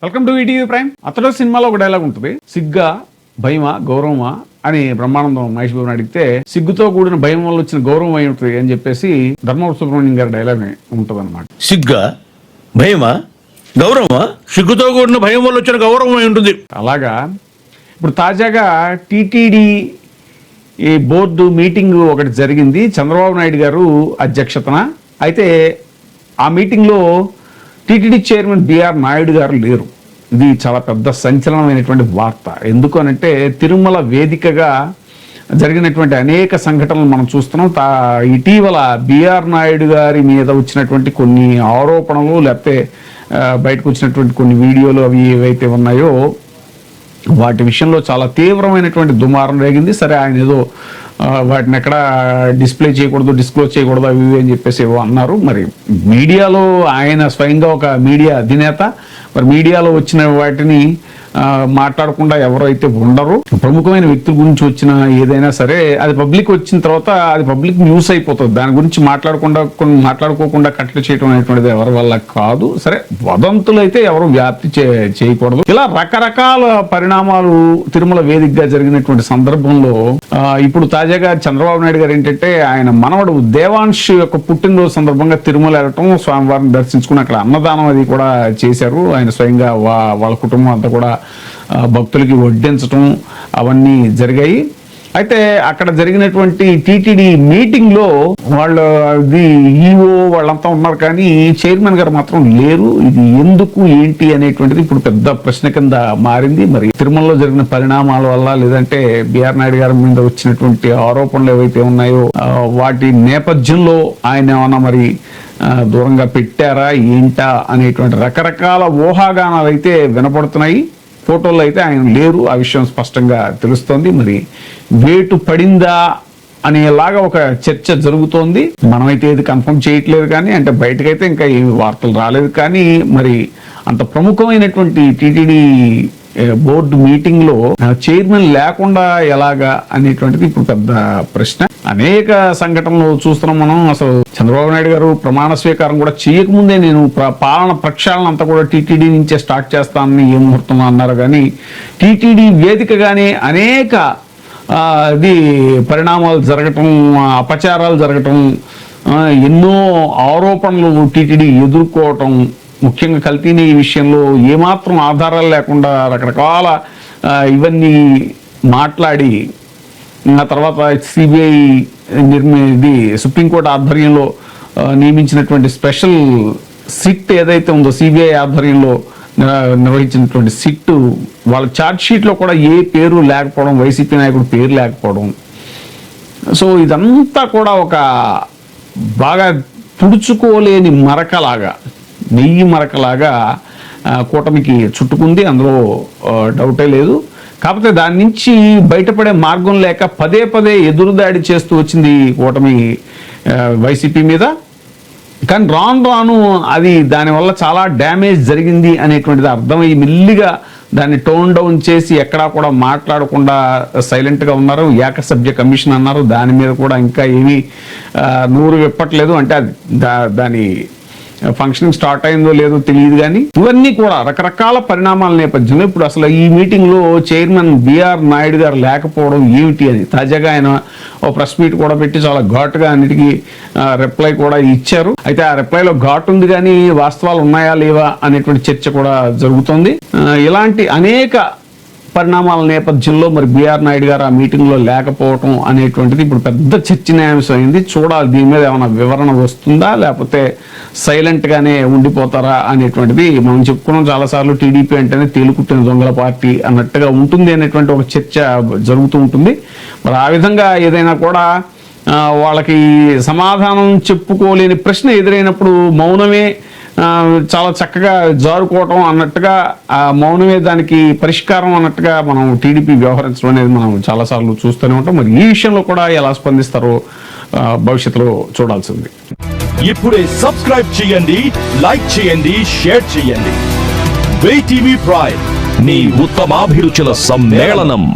Welcome to ETV prime. అతడు సినిమాలో ఒక డైలాగ్ ఉంటుంది, సిగ్గా భయమా గౌరవమా అని బ్రహ్మానందం మహేష్ బాబుని అడిగితే సిగ్గుతో కూడిన భయం వల్ల వచ్చిన గౌరవం అయి ఉంటుంది అని చెప్పేసి ధర్మవర సుబ్రహ్మణ్యం గారి డైలాగ్ ఉంటుంది అనమాట. సిగ్గా భయమా గౌరవమా, సిగ్గుతో కూడిన భయం వల్ల వచ్చిన గౌరవం అయి ఉంటుంది. అలాగా ఇప్పుడు తాజాగా టీటీడీ ఈ బోర్డు మీటింగ్ ఒకటి జరిగింది, చంద్రబాబు నాయుడు గారు అధ్యక్షతన. అయితే ఆ మీటింగ్లో టీటీడీ చైర్మన్ బిఆర్ నాయుడు గారు లేరు. ఇది చాలా పెద్ద సంచలనమైనటువంటి వార్త. ఎందుకు అనంటే తిరుమల వేదికగా జరిగినటువంటి అనేక సంఘటనలు మనం చూస్తున్నాం. ఇటీవల బిఆర్ నాయుడు గారి మీద వచ్చినటువంటి కొన్ని ఆరోపణలు, లేకపోతే బయటకు వచ్చినటువంటి కొన్ని వీడియోలు అవి ఏవైతే ఉన్నాయో వాటి విషయంలో చాలా తీవ్రమైనటువంటి దుమారం రేగింది. సరే, ఆయన ఏదో వాటిని ఎక్కడ డిస్ప్లే చేయకూడదు, డిస్క్లోజ్ చేయకూడదు అవి అని చెప్పేసి ఏవో అన్నారు. మరి మీడియాలో ఆయన స్వయంగా ఒక మీడియా అధినేత, మరి మీడియాలో వచ్చిన వాటిని మాట్లాడకుండా ఎవరైతే ఉండరు. ప్రముఖమైన వ్యక్తుల గురించి వచ్చిన ఏదైనా సరే అది పబ్లిక్ వచ్చిన తర్వాత అది పబ్లిక్ న్యూస్ అయిపోతుంది. దాని గురించి మాట్లాడుకోకుండా కట్టడి చేయడం అనేటువంటిది ఎవరి వల్ల కాదు. సరే, వదంతులు అయితే ఎవరు వ్యాప్తి చేయకూడదు. ఇలా రకరకాల పరిణామాలు తిరుమల వేదికగా జరిగినటువంటి సందర్భంలో ఇప్పుడు తాజాగా చంద్రబాబు నాయుడు గారు ఏంటంటే ఆయన మనవడు దేవాంశ్ యొక్క పుట్టినరోజు సందర్భంగా తిరుమల వెళ్ళటం, స్వామివారిని దర్శించుకుని అక్కడ అన్నదానం అది కూడా చేశారు. ఆయన స్వయంగా వాళ్ళ కుటుంబం అంతా కూడా భక్తులకి వడ్డించటం అవన్నీ జరిగాయి. అయితే అక్కడ జరిగినటువంటి టీటీడీ మీటింగ్లో వాళ్ళు ఈఓ వాళ్ళంతా ఉన్నారు, కానీ చైర్మన్ గారు మాత్రం లేరు. ఇది ఎందుకు ఏంటి అనేటువంటిది ఇప్పుడు పెద్ద ప్రశ్న కింద మారింది. మరి తిరుమలలో జరిగిన పరిణామాల వల్ల, లేదంటే బిఆర్ నాయుడు గారి మీద వచ్చినటువంటి ఆరోపణలు ఏవైతే ఉన్నాయో వాటి నేపథ్యంలో ఆయన ఏమన్నా మరి దూరంగా పెట్టారా ఏంటా అనేటువంటి రకరకాల ఊహాగానాలు అయితే వినపడుతున్నాయి. ఫోటోల్లో అయితే ఆయన లేరు, ఆ విషయం స్పష్టంగా తెలుస్తోంది. మరి వేటు పడిందా అనేలాగా ఒక చర్చ జరుగుతోంది. మనమైతే ఇది కన్ఫర్మ్ చేయట్లేదు, కానీ అంటే బయటకైతే ఇంకా ఏమి వార్తలు రాలేదు. కానీ మరి అంత ప్రముఖమైనటువంటి టీటీడీ బోర్డు మీటింగ్ లో చైర్మన్ లేకుండా ఎలాగా అనేటువంటిది ఇప్పుడు పెద్ద ప్రశ్న. అనేక సంఘటనలు చూస్తున్నాం మనం. అసలు చంద్రబాబు నాయుడు గారు ప్రమాణ స్వీకారం కూడా చేయకముందే నేను పాలన ప్రక్షాళన అంతా కూడా టీటీడీ నుంచే స్టార్ట్ చేస్తానని ఏ ముహూర్తంలో అన్నారు. కానీ టీటీడీ వేదికగానే అనేక పరిణామాలు జరగటం, అపచారాలు జరగటం, ఎన్నో ఆరోపణలు టీటీడీ ఎదుర్కోవటం, ముఖ్యంగా కల్తీ విషయంలో ఏమాత్రం ఆధారాలు లేకుండా రకరకాల ఇవన్నీ మాట్లాడి ఆ తర్వాత సిబిఐ ఇది సుప్రీంకోర్టు ఆధ్వర్యంలో నియమించినటువంటి స్పెషల్ సిట్ ఏదైతే ఉందో, సిబిఐ ఆధ్వర్యంలో నిర్వహించినటువంటి సిట్ వాళ్ళ ఛార్జ్ షీట్లో కూడా ఏ పేరు లేకపోవడం, వైసీపీ నాయకుడు పేరు లేకపోవడం. సో ఇదంతా కూడా ఒక బాగా తుడుచుకోలేని మరకలాగా, నెయ్యి మరకలాగా కూటమికి చుట్టుకుంది. అందులో డౌటే లేదు. కాకపోతే దాని నుంచి బయటపడే మార్గం లేక పదే పదే ఎదురుదాడి చేస్తూ వచ్చింది కూటమి వైసీపీ మీద. కానీ రాను అది దానివల్ల చాలా డ్యామేజ్ జరిగింది అనేటువంటిది అర్థమయ్యి మెల్లిగా దాన్ని టోన్ డౌన్ చేసి ఎక్కడా కూడా మాట్లాడకుండా సైలెంట్గా ఉన్నారు. ఏకసభ్య కమిషన్ అన్నారు, దాని మీద కూడా ఇంకా ఏమీ నూరు విప్పట్లేదు. అంటే దాని ఫంక్షనింగ్ స్టార్ట్ అయిందో లేదో తెలియదు. కానీ ఇవన్నీ కూడా రకరకాల పరిణామాల నేపథ్యంలో ఇప్పుడు అసలు ఈ మీటింగ్లో చైర్మన్ బిఆర్ నాయుడు గారు లేకపోవడం ఏమిటి అని తాజాగా ఆయన ఓ ప్రెస్ మీట్ కూడా పెట్టి చాలా ఘాటుగా అన్నిటికీ రిప్లై కూడా ఇచ్చారు. అయితే ఆ రిప్లైలో ఘాటు ఉంది, కానీ వాస్తవాలు ఉన్నాయా లేవా అనేటువంటి చర్చ కూడా జరుగుతోంది. ఇలాంటి అనేక పరిణామాల నేపథ్యంలో మరి బిఆర్ నాయుడు గారు ఆ మీటింగ్లో లేకపోవటం అనేటువంటిది ఇప్పుడు పెద్ద చర్చనీయాంశం అయింది. చూడాలి దీని మీద ఏమైనా వివరణ వస్తుందా, లేకపోతే సైలెంట్గానే ఉండిపోతారా అనేటువంటిది. మనం చెప్పుకున్నాం చాలాసార్లు, టీడీపీ అంటేనే తేలుకుట్టిన దొంగల పార్టీ అన్నట్టుగా ఉంటుంది అనేటువంటి ఒక చర్చ జరుగుతూ ఉంటుంది. మరి ఆ విధంగా ఏదైనా కూడా వాళ్ళకి సమాధానం చెప్పుకోలేని ప్రశ్న ఎదురైనప్పుడు మౌనమే చాలా చక్కగా జారుకోవటం అన్నట్టుగా, ఆ మౌనమే దానికి పరిష్కారం అన్నట్టుగా మనం టీడీపీ వ్యవహరించడం అనేది మనం చాలాసార్లు చూస్తూనే ఉంటాం. మరి ఈ విషయంలో కూడా ఎలా స్పందిస్తారో భవిష్యత్తులో చూడాల్సింది. ఇప్పుడే సబ్స్క్రైబ్ చేయండి, లైక్ చేయండి, షేర్ చేయండి. ఈటీవీ ప్రైమ్, నీ ఉత్తమాభిరుచుల సమ్మేళనం.